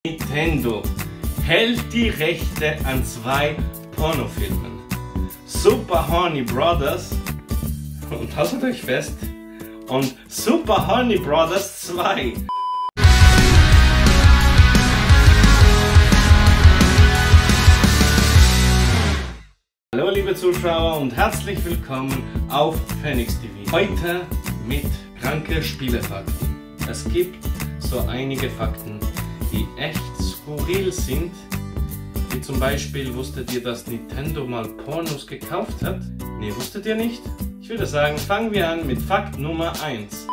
Nintendo hält die Rechte an 2 Pornofilmen. Super Horny Brothers, und haltet euch fest, und Super Horny Brothers 2. Hallo liebe Zuschauer und herzlich willkommen auf Phoenix TV. Heute mit kranke Spielefakten. Es gibt so einige Fakten, die echt skurril sind. Wie zum Beispiel, wusstet ihr, dass Nintendo mal Pornos gekauft hat? Ne, wusstet ihr nicht? Ich würde sagen, fangen wir an mit Fakt Nummer 1.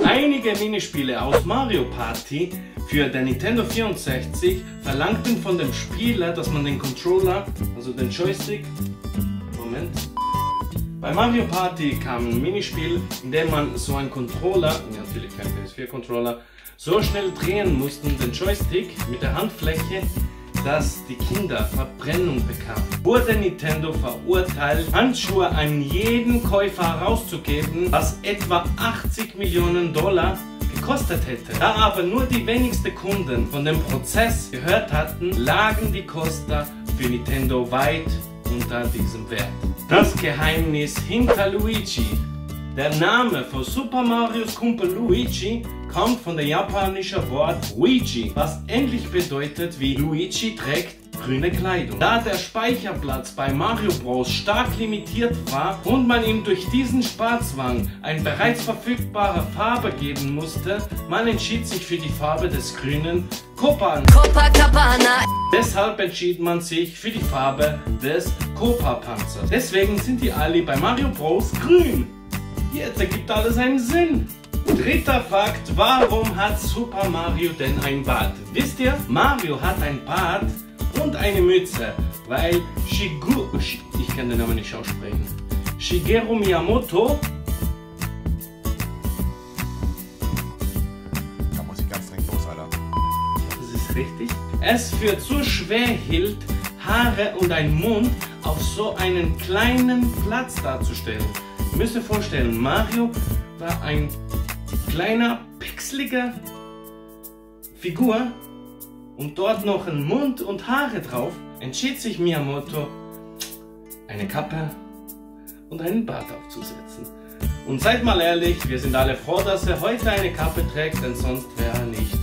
Einige Minispiele aus Mario Party für den Nintendo 64 verlangten von dem Spieler, dass man den Controller, also den Joystick, bei Mario Party kam ein Minispiel, in dem man so einen Controller, natürlich kein PS4-Controller, so schnell drehen mussten, den Joystick mit der Handfläche, dass die Kinder Verbrennung bekamen. Wurde Nintendo verurteilt, Handschuhe an jeden Käufer herauszugeben, was etwa 80 Millionen $ gekostet hätte. Da aber nur die wenigsten Kunden von dem Prozess gehört hatten, lagen die Kosten für Nintendo weit unter diesem Wert. Das Geheimnis hinter Luigi. Der Name von Super Marios Kumpel Luigi kommt von dem japanischen Wort Luigi, was ähnlich bedeutet wie Luigi trägt grüne Kleidung. Da der Speicherplatz bei Mario Bros. Stark limitiert war und man ihm durch diesen Sparzwang eine bereits verfügbare Farbe geben musste, man entschied sich für die Farbe des grünen Copacabana. Deshalb entschied man sich für die Farbe des Copa-Panzers. Deswegen sind die alle bei Mario Bros. Grün. Jetzt ergibt alles einen Sinn. Dritter Fakt, warum hat Super Mario denn ein Bart? Wisst ihr, Mario hat ein Bart und eine Mütze, weil ich kann den Namen nicht aussprechen, Shigeru Miyamoto, da muss ich ganz dringend los, Alter. das ist richtig, es für zu schwer hielt, Haare und einen Mund auf so einen kleinen Platz darzustellen. Ihr müsst euch vorstellen, Mario war ein kleiner, pixeliger Figur und dort noch ein Mund und Haare drauf, entschied sich Miyamoto, eine Kappe und einen Bart aufzusetzen. Und seid mal ehrlich, wir sind alle froh, dass er heute eine Kappe trägt, denn sonst wäre er nicht.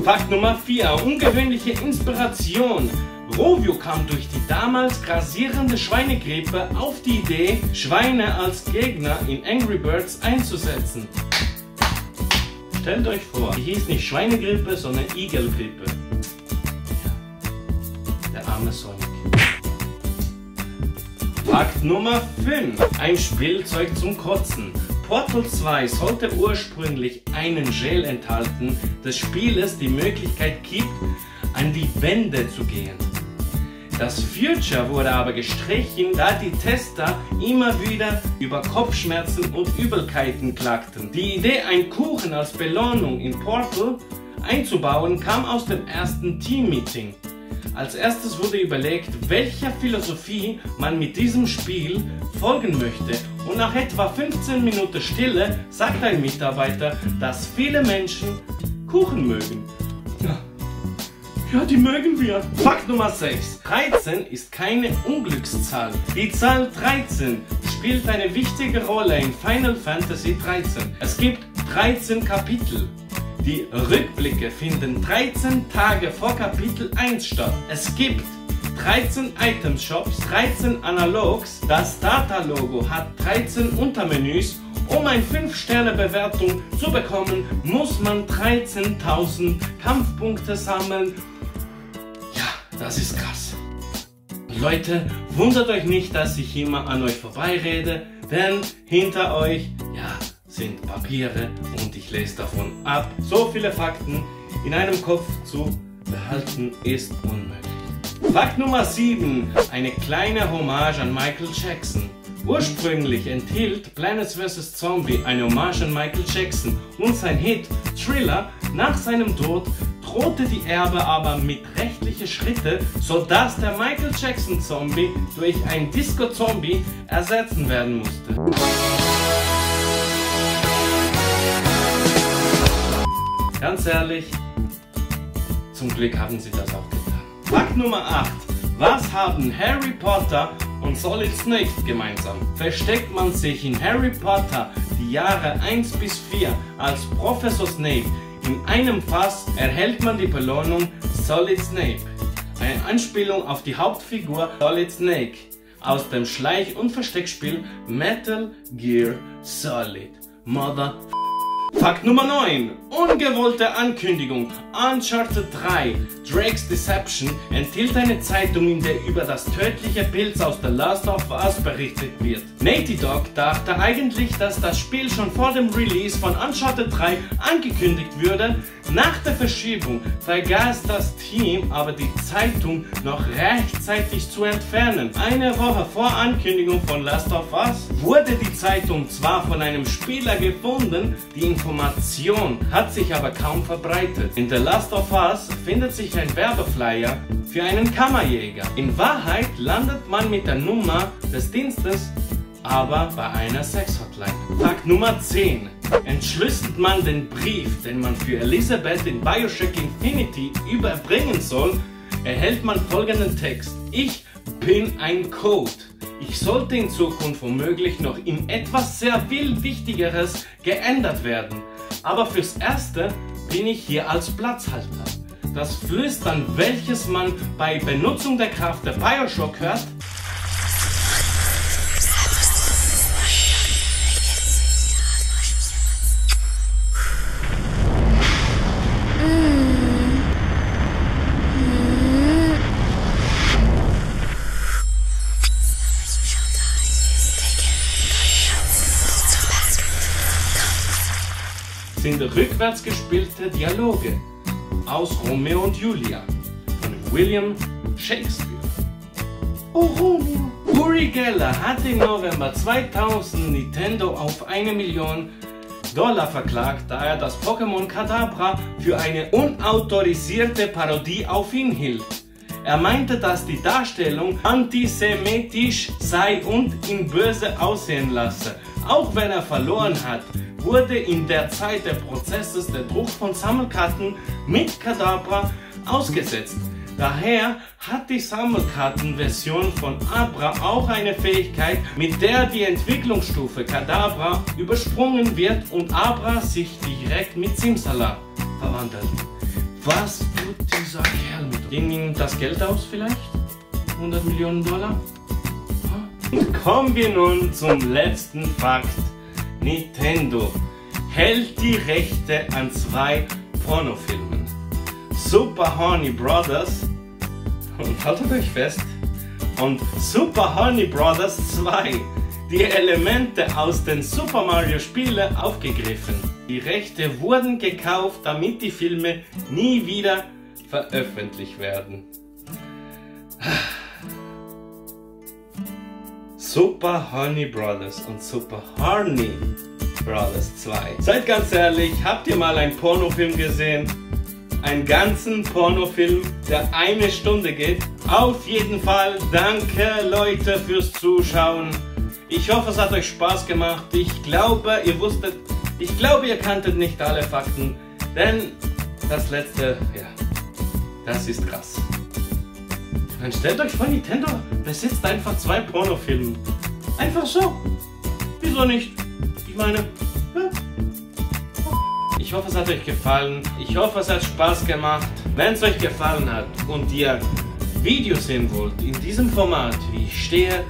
Fakt Nummer 4. Ungewöhnliche Inspiration. Rovio kam durch die damals grassierende Schweinegrippe auf die Idee, Schweine als Gegner in Angry Birds einzusetzen. Stellt euch vor, die hieß nicht Schweinegrippe, sondern Igelgrippe. Der arme Sonic. Fakt Nummer 5. Ein Spielzeug zum Kotzen. Portal 2 sollte ursprünglich einen Gel enthalten, das Spiel es die Möglichkeit gibt, an die Wände zu gehen. Das Feature wurde aber gestrichen, da die Tester immer wieder über Kopfschmerzen und Übelkeiten klagten. Die Idee, einen Kuchen als Belohnung in Portal einzubauen, kam aus dem ersten Team-Meeting. Als erstes wurde überlegt, welcher Philosophie man mit diesem Spiel folgen möchte. Und nach etwa 15 Minuten Stille sagt ein Mitarbeiter, dass viele Menschen Kuchen mögen. Ja, die mögen wir. Fakt Nummer 6. 13 ist keine Unglückszahl. Die Zahl 13 spielt eine wichtige Rolle in Final Fantasy 13. Es gibt 13 Kapitel. Die Rückblicke finden 13 Tage vor Kapitel 1 statt. Es gibt 13 Item-Shops, 13 Analogs. Das Data-Logo hat 13 Untermenüs. Um eine 5-Sterne-Bewertung zu bekommen, muss man 13.000 Kampfpunkte sammeln. Das ist krass. Leute, wundert euch nicht, dass ich immer an euch vorbeirede, denn hinter euch, ja, sind Papiere und ich lese davon ab. So viele Fakten in einem Kopf zu behalten ist unmöglich. Fakt Nummer 7. Eine kleine Hommage an Michael Jackson. Ursprünglich enthielt Plants vs. Zombie eine Hommage an Michael Jackson und sein Hit Thriller. Nach seinem Tod drohte die Erbe aber mit rechtlichen Schritten, sodass der Michael Jackson Zombie durch ein Disco Zombie ersetzen werden musste. Ganz ehrlich, zum Glück haben sie das auch getan. Fakt Nummer 8. Was haben Harry Potter und Solid Snake gemeinsam? Versteckt man sich in Harry Potter die Jahre 1 bis 4 als Professor Snape in einem Fass, erhält man die Belohnung Solid Snape. Eine Anspielung auf die Hauptfigur Solid Snake aus dem Schleich- und Versteckspiel Metal Gear Solid. Fakt Nummer 9. Ungewollte Ankündigung. Uncharted 3 Drake's Deception enthielt eine Zeitung, in der über das tödliche Pilz aus The Last of Us berichtet wird. Naughty Dog dachte eigentlich, dass das Spiel schon vor dem Release von Uncharted 3 angekündigt würde. Nach der Verschiebung vergaß das Team aber die Zeitung noch rechtzeitig zu entfernen. Eine Woche vor Ankündigung von Last of Us wurde die Zeitung zwar von einem Spieler gefunden, die Information hat sich aber kaum verbreitet. In The Last of Us findet sich ein Werbeflyer für einen Kammerjäger. In Wahrheit landet man mit der Nummer des Dienstes aber bei einer Sex-Hotline. Fakt Nummer 10. Entschlüsselt man den Brief, den man für Elizabeth in Bioshock Infinity überbringen soll, erhält man folgenden Text. Ich bin ein Code. Ich sollte in Zukunft womöglich noch in etwas sehr viel Wichtigeres geändert werden. Aber fürs Erste bin ich hier als Platzhalter. Das Flüstern, welches man bei Benutzung der Kraft der Bioshock hört, sind rückwärts gespielte Dialoge aus Romeo und Julia von William Shakespeare. Oh Romeo! Uri Geller hat im November 2000 Nintendo auf $1 Million verklagt, da er das Pokémon Kadabra für eine unautorisierte Parodie auf ihn hielt. Er meinte, dass die Darstellung antisemitisch sei und ihn böse aussehen lasse. Auch wenn er verloren hat, wurde in der Zeit des Prozesses der Druck von Sammelkarten mit Kadabra ausgesetzt. Daher hat die Sammelkartenversion von Abra auch eine Fähigkeit, mit der die Entwicklungsstufe Kadabra übersprungen wird und Abra sich direkt mit Simsala verwandelt. Was tut dieser Kerl mit? Ging ihm das Geld aus vielleicht? $100 Millionen? Und kommen wir nun zum letzten Fakt. Nintendo hält die Rechte an 2 Pornofilmen. Super Horny Brothers, und haltet euch fest, und Super Horny Brothers 2, die Elemente aus den Super Mario Spielen aufgegriffen. Die Rechte wurden gekauft, damit die Filme nie wieder veröffentlicht werden. Super Horny Brothers und Super Horny Brothers 2. Seid ganz ehrlich, habt ihr mal einen Pornofilm gesehen? Einen ganzen Pornofilm, der 1 Stunde geht? Auf jeden Fall, danke Leute fürs Zuschauen. Ich hoffe, es hat euch Spaß gemacht. Ich glaube, ihr kanntet nicht alle Fakten, denn das letzte, ja, das ist krass. Dann stellt euch vor, Nintendo besitzt einfach 2 Pornofilme. Einfach so. Wieso nicht? Ich meine, ja. Ich hoffe, es hat euch gefallen. Ich hoffe, es hat Spaß gemacht. Wenn es euch gefallen hat und ihr Videos sehen wollt in diesem Format, wie ich stehe,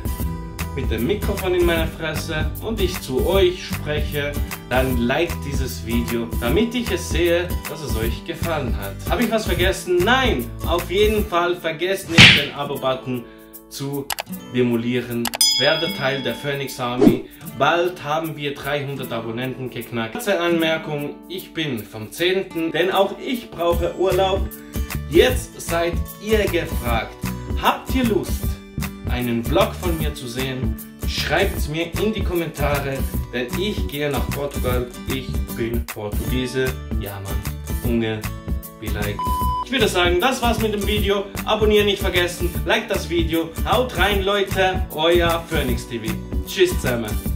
mit dem Mikrofon in meiner Fresse und ich zu euch spreche, dann liked dieses Video, damit ich es sehe, dass es euch gefallen hat. Habe ich was vergessen? Nein! Auf jeden Fall vergesst nicht, den Abo-Button zu demolieren. Werde Teil der Phoenix Army. Bald haben wir 300 Abonnenten geknackt. Kurze Anmerkung, ich bin vom 10., denn auch ich brauche Urlaub. Jetzt seid ihr gefragt. Habt ihr Lust, einen Vlog von mir zu sehen? Schreibt es mir in die Kommentare, denn ich gehe nach Portugal. Ich bin Portugiese. Ja Mann, Unge, be like. Ich würde sagen, das war's mit dem Video. Abonnieren nicht vergessen, like das Video. Haut rein Leute, euer Phoenix TV. Tschüss zusammen.